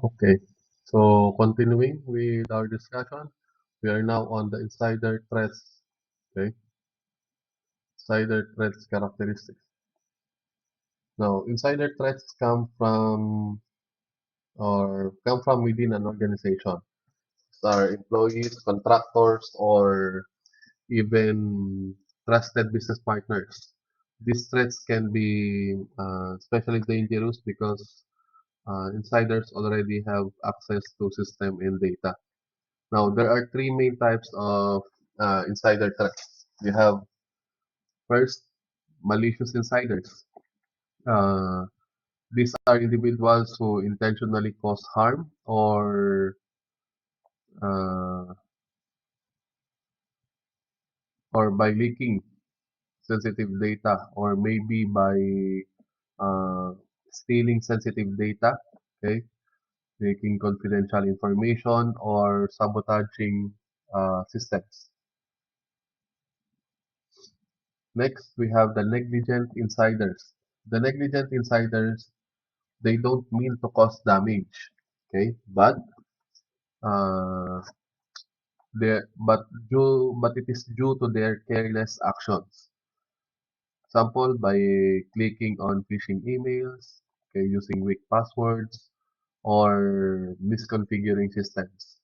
Okay, so continuing with our discussion, we are now on the insider threats. Okay, insider threats characteristics. Now, insider threats come from within an organization. These are employees, contractors, or even trusted business partners. These threats can be especially dangerous because insiders already have access to system and data. Now, there are three main types of insider threats. You have first, malicious insiders. Uh, these are individuals who intentionally cause harm uh, or by leaking sensitive data or maybe by uh, stealing sensitive data, okay, leaking confidential information or sabotaging systems. Next, we have the negligent insiders. The negligent insiders, they don't mean to cause damage, okay, uh, but it is due to their careless actions. Example, by clicking on phishing emails, okay, using weak passwords, or misconfiguring systems,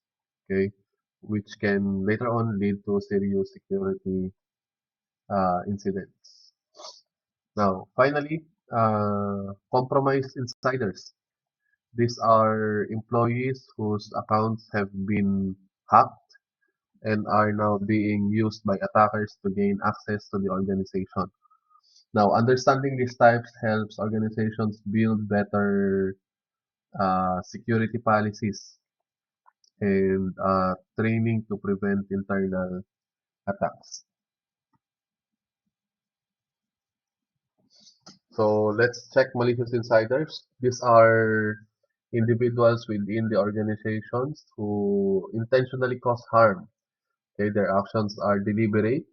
okay, which can later on lead to serious security incidents. Now, finally, compromised insiders. These are employees whose accounts have been hacked and are now being used by attackers to gain access to the organization. Now, understanding these types helps organizations build better security policies and training to prevent internal attacks. So let's check malicious insiders. These are individuals within the organizations who intentionally cause harm. Okay, their actions are deliberate.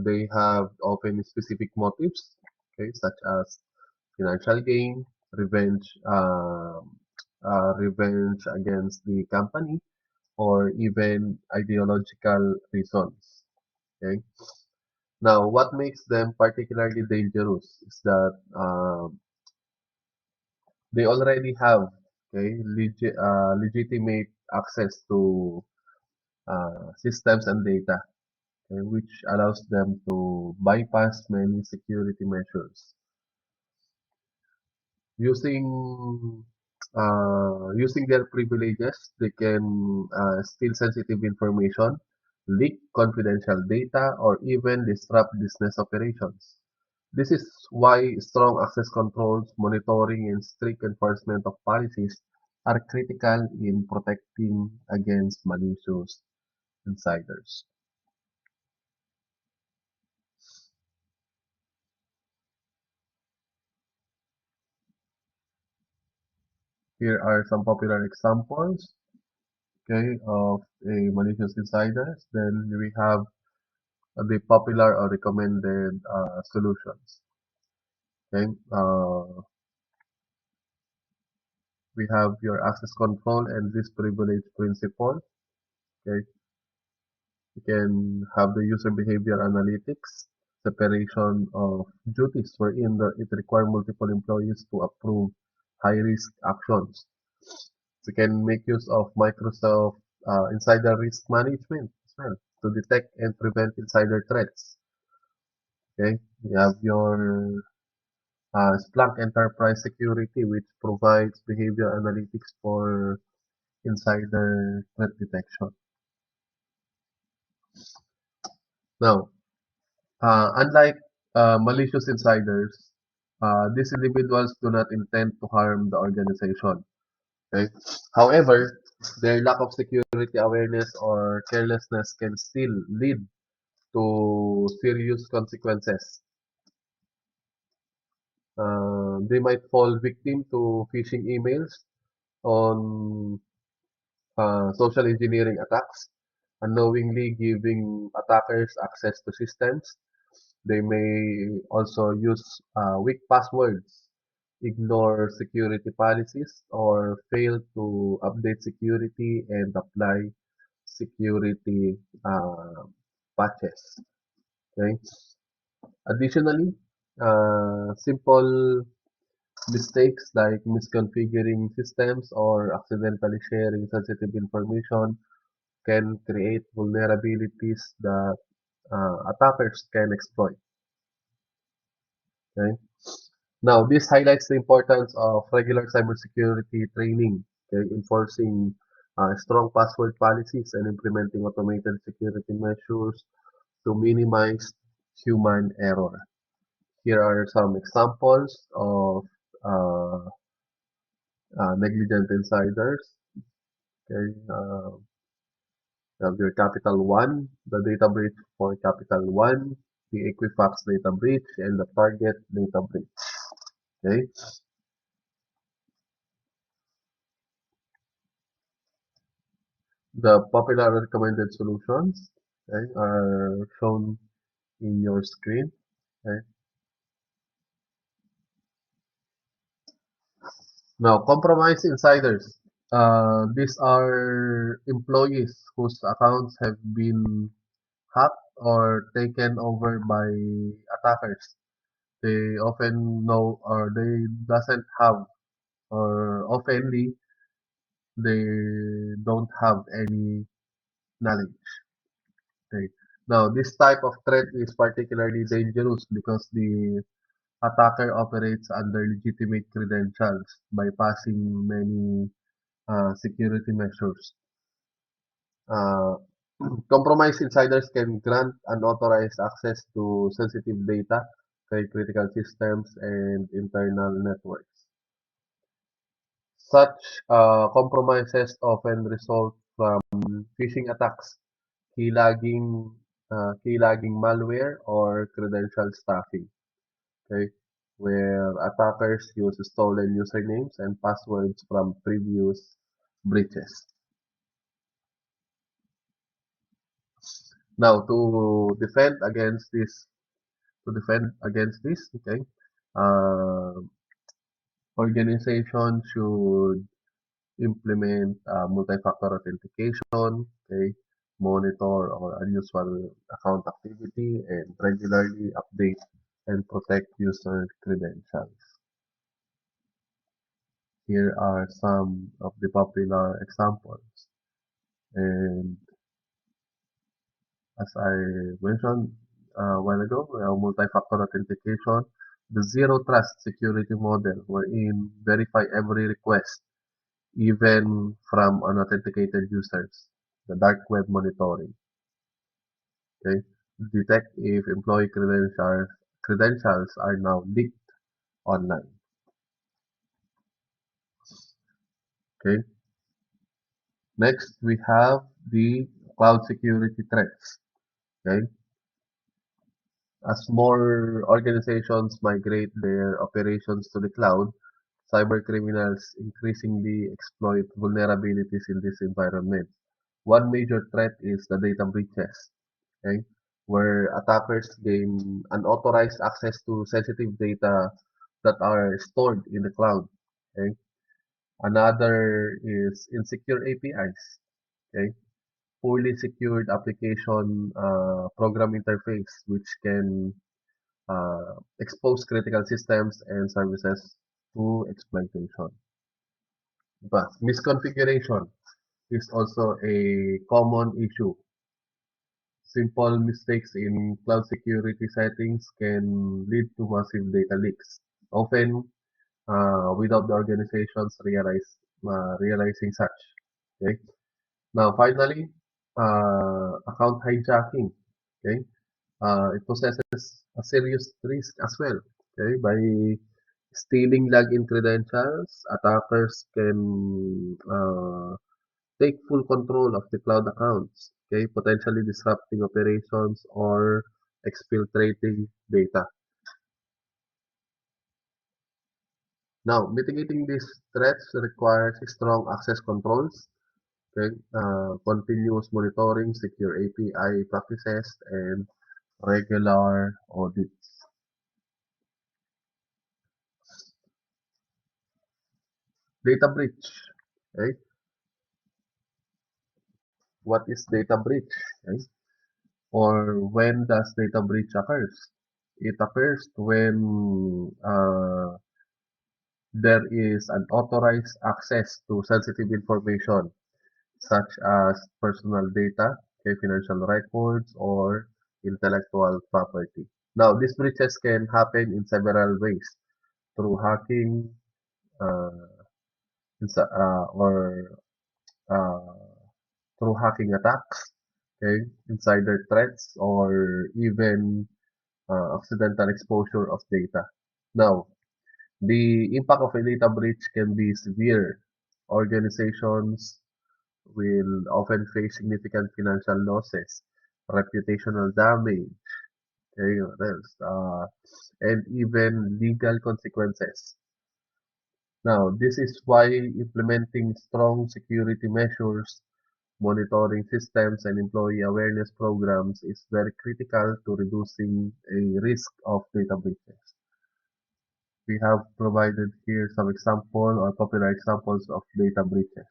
They have often specific motives, okay, such as financial gain, revenge against the company, or even ideological reasons. Okay. Now, what makes them particularly dangerous is that they already have legitimate access to systems and data, okay, which allows them to bypass many security measures. Using their privileges, they can steal sensitive information, leak confidential data, or even disrupt business operations. This is why strong access controls, monitoring, and strict enforcement of policies are critical in protecting against malicious insiders. Here are some popular examples, okay, of a malicious insiders. Then we have the popular or recommended solutions. Okay, we have your access control and this privilege principle. Okay, you can have the user behavior analytics, separation of duties wherein it require multiple employees to approve high risk actions. So you can make use of Microsoft insider risk management as well to detect and prevent insider threats. Okay, you have your Splunk Enterprise Security, which provides behavior analytics for insider threat detection. Now, unlike malicious insiders, these individuals do not intend to harm the organization. Okay? However, their lack of security awareness or carelessness can still lead to serious consequences. They might fall victim to phishing emails on social engineering attacks, unknowingly giving attackers access to systems. They may also use weak passwords ignore security policies, or fail to update security and apply security uh, patches. Okay. Additionally, simple mistakes like misconfiguring systems or accidentally sharing sensitive information can create vulnerabilities that attackers can exploit. Okay? Now, this highlights the importance of regular cybersecurity training, okay, enforcing strong password policies and implementing automated security measures to minimize human error. Here are some examples of uh, negligent insiders. Okay, you have your Capital One, the data breach for Capital One, the Equifax data breach, and the Target data breach. Okay, the popular recommended solutions, okay, are shown in your screen. Okay. Now, compromised insiders. These are employees whose accounts have been hacked or taken over by attackers. They often know or they doesn't have or oftenly they don't have any knowledge. Okay. Now, this type of threat is particularly dangerous because the attacker operates under legitimate credentials, bypassing many security measures. Uh, compromised insiders can grant unauthorized access to sensitive data, critical systems, and internal networks. Such compromises often result from phishing attacks, keylogging malware, or credential stuffing. Okay, where attackers use stolen usernames and passwords from previous breaches. Now, to defend against this, okay, uh, organizations should implement multi-factor authentication, okay, monitor or unusual account activity, and regularly update and protect user credentials. Here are some of the popular examples. And as I mentioned a while ago, multi-factor authentication, the zero trust security model, wherein verify every request, even from unauthenticated users. The dark web monitoring, okay, detect if employee credentials are now leaked online. Okay. Next, we have the cloud security threats. Okay. As more organizations migrate their operations to the cloud, cybercriminals increasingly exploit vulnerabilities in this environment. One major threat is the data breaches, okay, where attackers gain unauthorized access to sensitive data that are stored in the cloud. Okay. Another is insecure APIs, okay, poorly secured application program interface, which can expose critical systems and services to exploitation. But misconfiguration is also a common issue. Simple mistakes in cloud security settings can lead to massive data leaks, often without the organizations realizing such. Okay. Now, finally, account hijacking. Okay. It possesses a serious risk as well. Okay, by stealing login credentials, attackers can take full control of the cloud accounts, okay, potentially disrupting operations or exfiltrating data. Now, mitigating these threats requires strong access controls, okay, continuous monitoring, secure API practices, and regular audits. Data breach. Okay? What is data breach? Okay? Or when does data breach occurs? It occurs when there is unauthorized access to sensitive information such as personal data, okay, financial records, or intellectual property. Now, these breaches can happen in several ways through hacking, uh, or uh, through hacking attacks, okay, insider threats, or even accidental exposure of data. Now, the impact of a data breach can be severe. Organizations will often face significant financial losses, reputational damage, okay, what else? And even legal consequences. Now, this is why implementing strong security measures, monitoring systems, and employee awareness programs is very critical to reducing a risk of data breaches. We have provided here some example or popular examples of data breaches.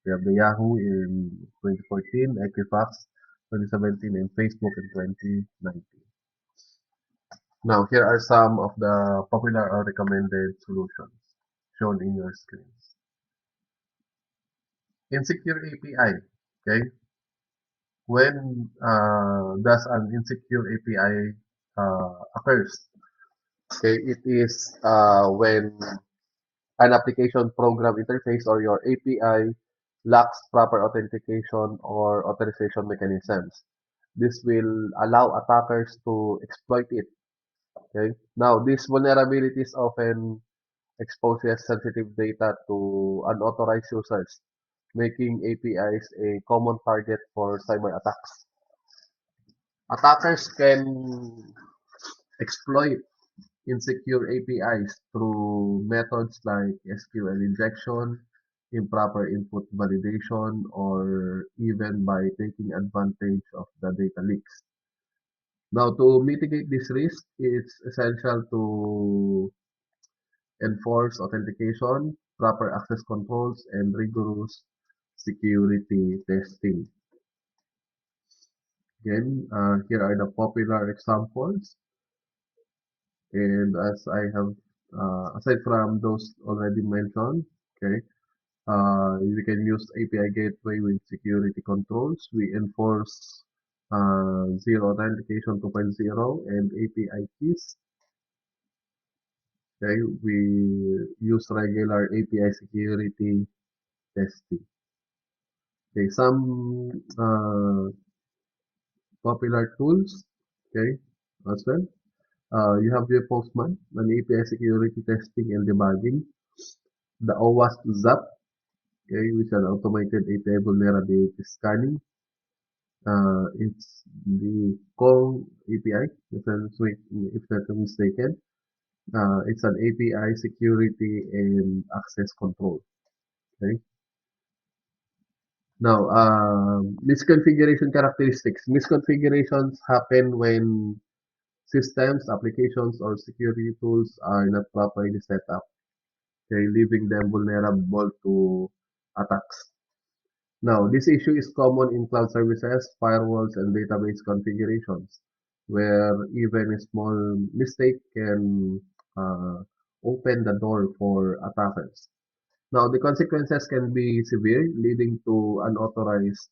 We have the Yahoo in 2014, Equifax 2017, and Facebook in 2019. Now, here are some of the popular or recommended solutions shown in your screens. Insecure API. Okay, when does an insecure API occurs? Okay, it is when an application program interface or your API lacks proper authentication or authorization mechanisms. This will allow attackers to exploit it. Okay. Now, these vulnerabilities often exposes sensitive data to unauthorized users, making APIs a common target for cyber attacks. Attackers can exploit insecure APIs through methods like SQL injection, improper input validation, or even by taking advantage of the data leaks. Now, to mitigate this risk, it's essential to enforce authentication, proper access controls, and rigorous security testing. Again, here are the popular examples. And as I have, aside from those already mentioned, okay, we can use API gateway with security controls. We enforce zero authentication 2.0 and API keys. Okay, we use regular API security testing. Okay, some popular tools. Okay, as well. You have your Postman, an API security testing and debugging. The OWASP ZAP, okay, which is an automated API vulnerability scanning. It's the Kong API, if not mistaken. It's an API security and access control. Okay. Now, misconfiguration characteristics. Misconfigurations happen when systems, applications, or security tools are not properly set up, okay, leaving them vulnerable to attacks. Now, this issue is common in cloud services, firewalls, and database configurations, where even a small mistake can uh, open the door for attackers. Now, the consequences can be severe, leading to unauthorized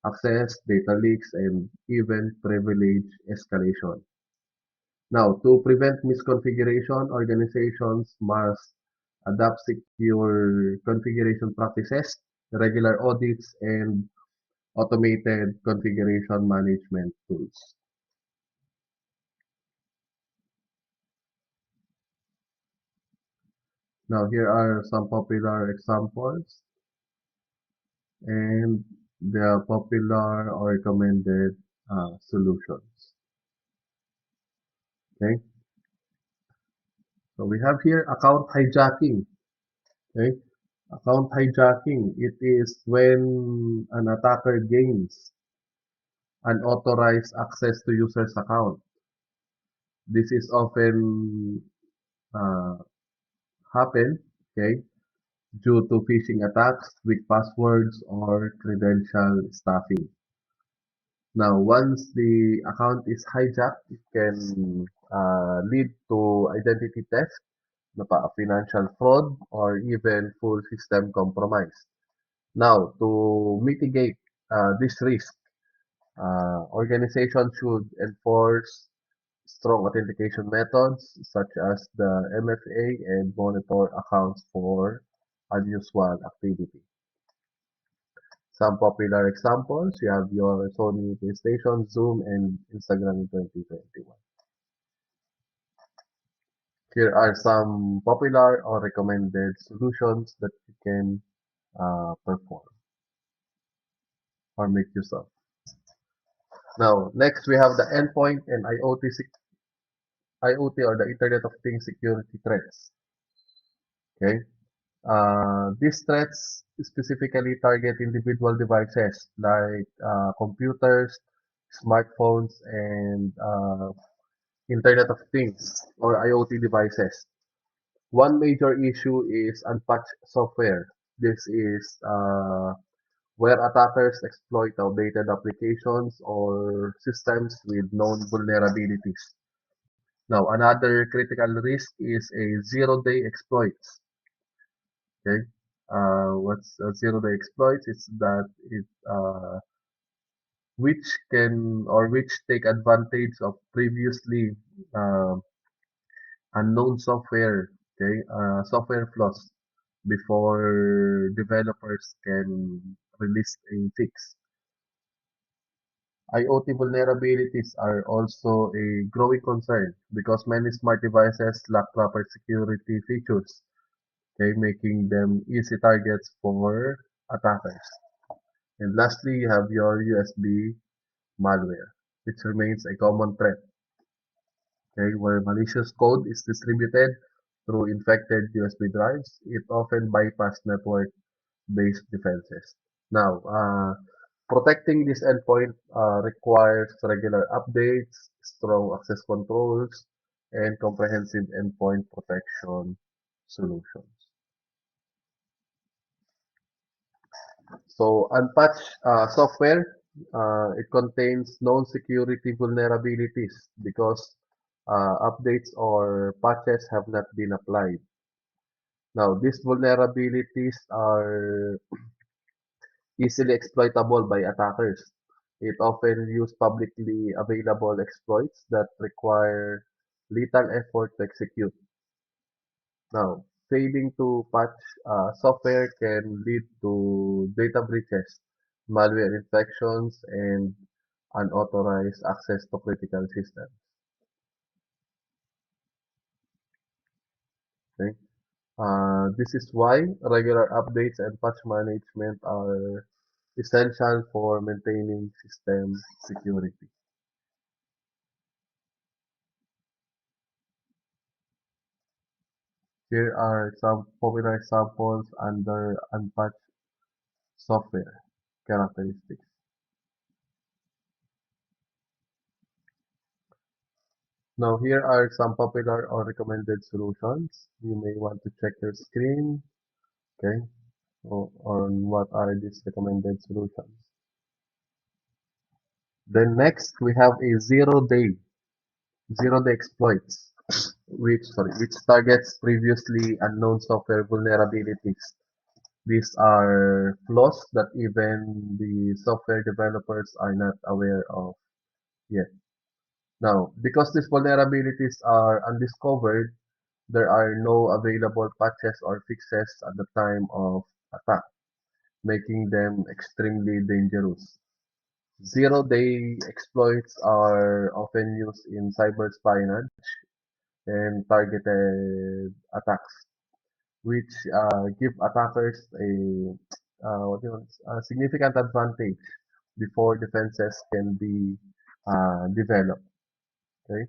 access, data leaks, and even privilege escalation. Now, to prevent misconfiguration, organizations must adopt secure configuration practices, regular audits, and automated configuration management tools. Now, here are some popular examples and the popular or recommended solutions. Okay, so we have here account hijacking. Okay, account hijacking. It is when an attacker gains unauthorized access to user's account. This is often uh, happen, okay, due to phishing attacks, weak passwords, or credential stuffing. Now, once the account is hijacked, it can lead to identity theft, financial fraud, or even full system compromise. Now, to mitigate this risk, organizations should enforce strong authentication methods such as the MFA and monitor accounts for unusual activity. Some popular examples, you have your Sony PlayStation, Zoom, and Instagram in 2021. Here are some popular or recommended solutions that you can perform or make use of. Now, next we have the endpoint and IoT or the Internet of Things security threats. Okay, these threats specifically target individual devices like computers, smartphones, and Internet of Things or IoT devices. One major issue is unpatched software. This is where attackers exploit outdated applications or systems with known vulnerabilities. Now, another critical risk is a zero-day exploits. Okay, what's a zero-day exploits? It's that it which can or which take advantage of previously uh, unknown software. Okay, software flaws before developers can release a fix. IoT vulnerabilities are also a growing concern because many smart devices lack proper security features, okay, making them easy targets for attackers. And lastly, you have your USB malware, which remains a common threat, okay, where malicious code is distributed through infected USB drives. It often bypasses network-based defenses. Now, protecting this endpoint requires regular updates, strong access controls, and comprehensive endpoint protection solutions. So unpatched software, it contains known security vulnerabilities because updates or patches have not been applied. Now, these vulnerabilities are easily exploitable by attackers. It often uses publicly available exploits that require little effort to execute. Now, failing to patch software can lead to data breaches, malware infections, and unauthorized access to critical systems. Okay? This is why regular updates and patch management are essential for maintaining system security. Here are some popular examples under unpatched software characteristics. Now, here are some popular or recommended solutions. You may want to check your screen, okay, on what are these recommended solutions. Then next, we have a zero-day exploits, which targets previously unknown software vulnerabilities. These are flaws that even the software developers are not aware of yet. Now, because these vulnerabilities are undiscovered, there are no available patches or fixes at the time of attack, making them extremely dangerous. Zero-day exploits are often used in cyber espionage and targeted attacks, which give attackers a significant advantage before defenses can be developed. Okay,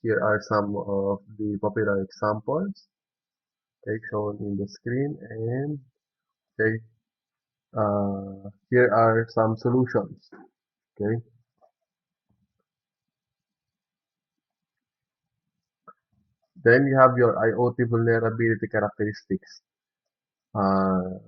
here are some of the popular examples, okay, shown in the screen, and okay, here are some solutions. Okay, then you have your IoT vulnerability characteristics. Uh,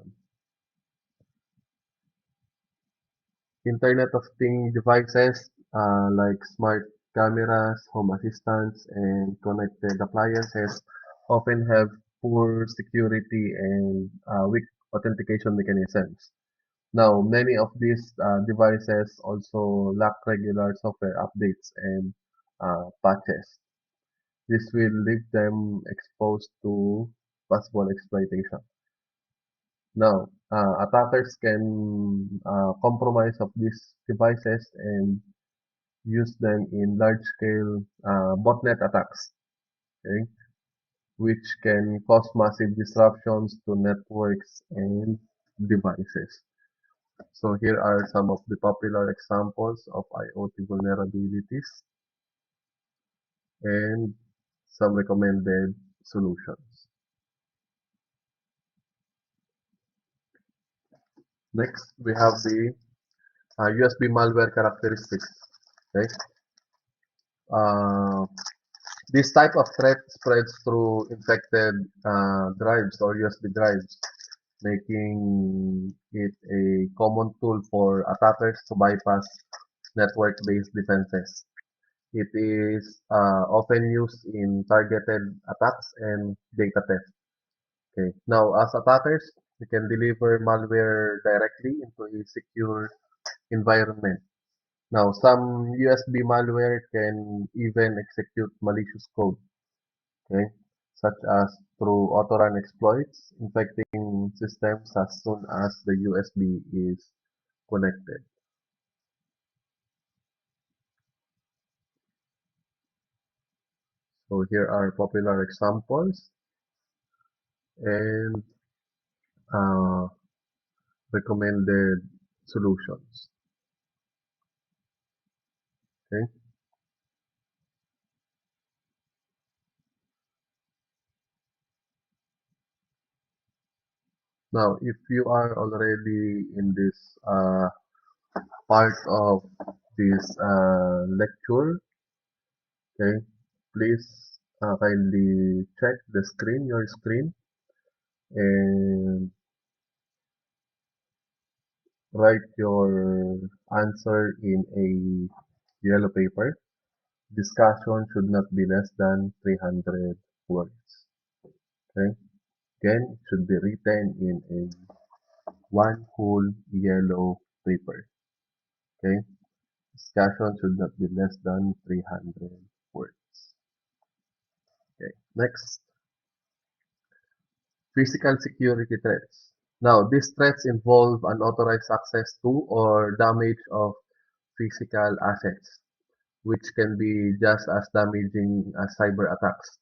Internet of Things devices like smart cameras, home assistants, and connected appliances often have poor security and weak authentication mechanisms. Now, many of these devices also lack regular software updates and patches. This will leave them exposed to possible exploitation. Now, attackers can compromise of these devices and use them in large-scale botnet attacks, okay, which can cause massive disruptions to networks and devices. So here are some of the popular examples of IoT vulnerabilities and some recommended solutions. Next, we have the USB malware characteristics. Okay, uh, this type of threat spreads through infected drives or USB drives, making it a common tool for attackers to bypass network-based defenses. It is often used in targeted attacks and data theft. Okay. Now, as attackers, you can deliver malware directly into a secure environment. Now, some USB malware can even execute malicious code, okay, such as through autorun exploits, infecting systems as soon as the USB is connected. So here are popular examples and uh, recommended solutions. Okay. Now, if you are already in this part of this lecture, okay, please kindly check the screen, your screen, and write your answer in a yellow paper. Discussion should not be less than 300 words. Okay. Again, it should be written in a one whole yellow paper. Okay. Discussion should not be less than 300 words. Okay. Next, physical security threats. Now, these threats involve unauthorized access to or damage of physical assets, which can be just as damaging as cyber attacks.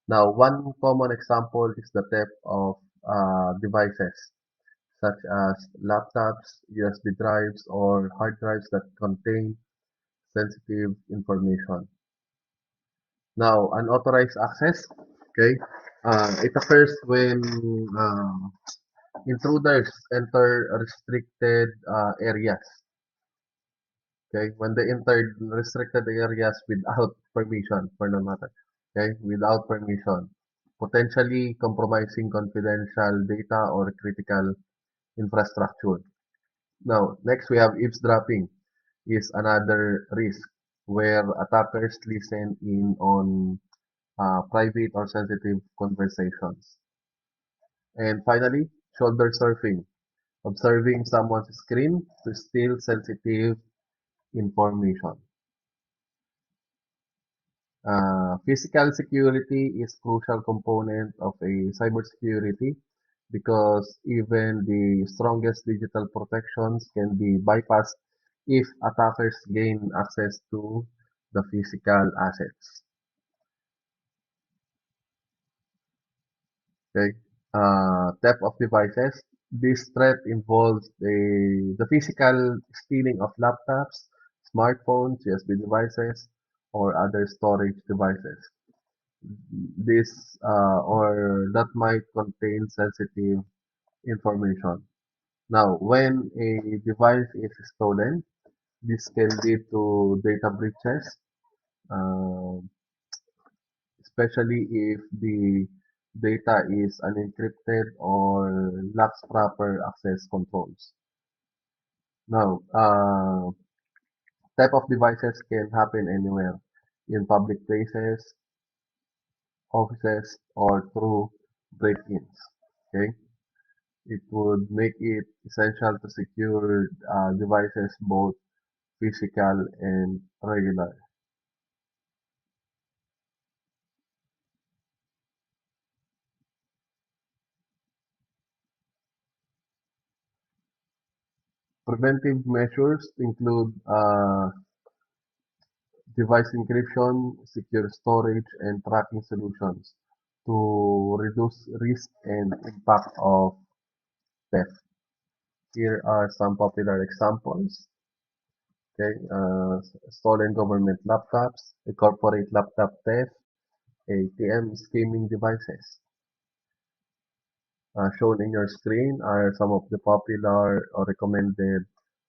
Now, one common example is the theft of devices such as laptops, USB drives, or hard drives that contain sensitive information. Now, unauthorized access, okay, it occurs when intruders enter restricted areas, okay, when they enter restricted areas without permission, for no matter, okay, without permission, potentially compromising confidential data or critical infrastructure. Now, next we have eavesdropping is another risk where attackers listen in on private or sensitive conversations. And finally, shoulder surfing, observing someone's screen to steal sensitive information. Physical security is crucial component of a cybersecurity because even the strongest digital protections can be bypassed if attackers gain access to the physical assets. Okay. Theft of devices. This threat involves the physical stealing of laptops, smartphones, USB devices, or other storage devices. This or that might contain sensitive information. Now, when a device is stolen, this can lead to data breaches, uh, especially if the data is unencrypted or lacks proper access controls. Now, type of devices can happen anywhere in public places, offices, or through break-ins. Okay, it would make it essential to secure devices both physical and regular. Preventive measures include device encryption, secure storage, and tracking solutions to reduce risk and impact of theft. Here are some popular examples. Okay, stolen government laptops, a corporate laptop theft, ATM skimming devices. Shown in your screen are some of the popular or recommended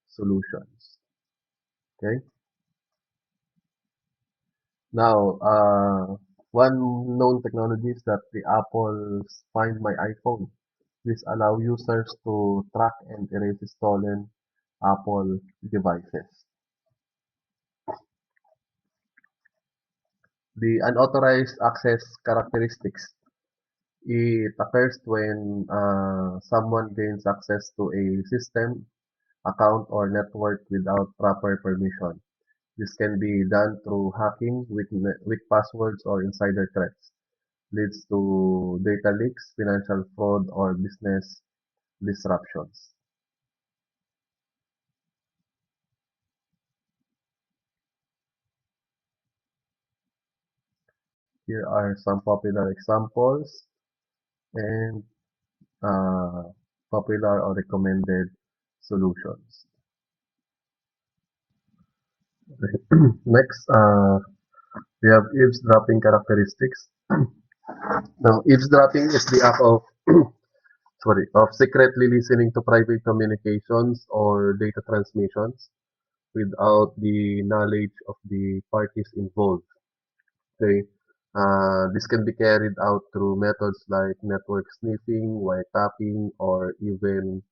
solutions. Okay, now one known technology is that the Apple's Find My iPhone. This allow users to track and erase stolen Apple devices. The unauthorized access characteristics. It occurs when someone gains access to a system, account, or network without proper permission. This can be done through hacking, weak passwords, or insider threats. Leads to data leaks, financial fraud, or business disruptions. Here are some popular examples and uh, popular or recommended solutions. Next, we have eavesdropping characteristics. Now, eavesdropping is the act of secretly listening to private communications or data transmissions without the knowledge of the parties involved. Okay, this can be carried out through methods like network sniffing, wiretapping, or even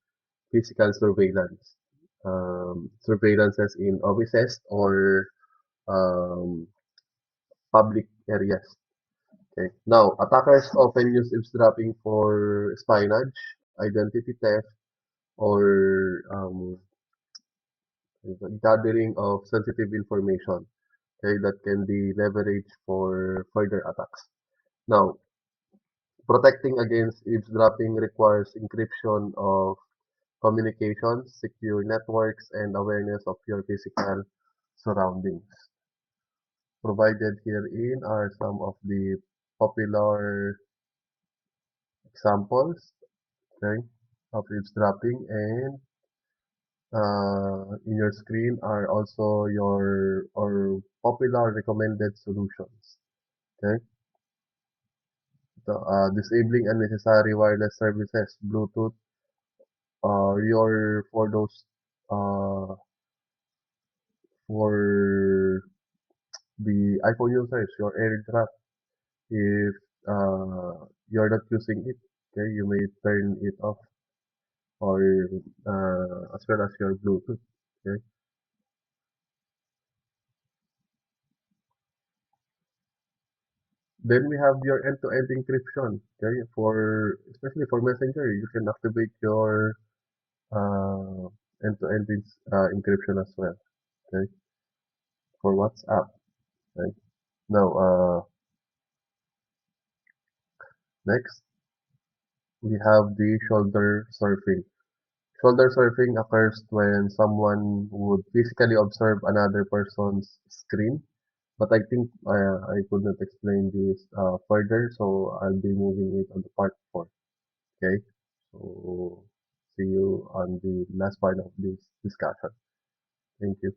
physical surveillance. Surveillance as in offices or um, public areas. Okay. Now, attackers often use eavesdropping for espionage, identity theft, or gathering of sensitive information. Okay, that can be leveraged for further attacks. Now, protecting against eavesdropping requires encryption of communications, secure networks, and awareness of your physical surroundings. Provided herein are some of the popular examples, okay, of eavesdropping, and in your screen are also your or popular recommended solutions. Okay, so, disabling unnecessary wireless services, Bluetooth, your for those uh, for the iPhone users, your AirDrop. If you're not using it, okay, you may turn it off or as well as your Bluetooth. Okay. Then we have your end-to-end encryption. Okay, for especially for Messenger, you can activate your uh, end-to-end encryption as well. Okay, for WhatsApp. Right. Now, next we have the shoulder surfing. Shoulder surfing occurs when someone would physically observe another person's screen. But I think I could not explain this further, so I'll be moving it on the part 4. Okay, so see you on the last part of this discussion. Thank you.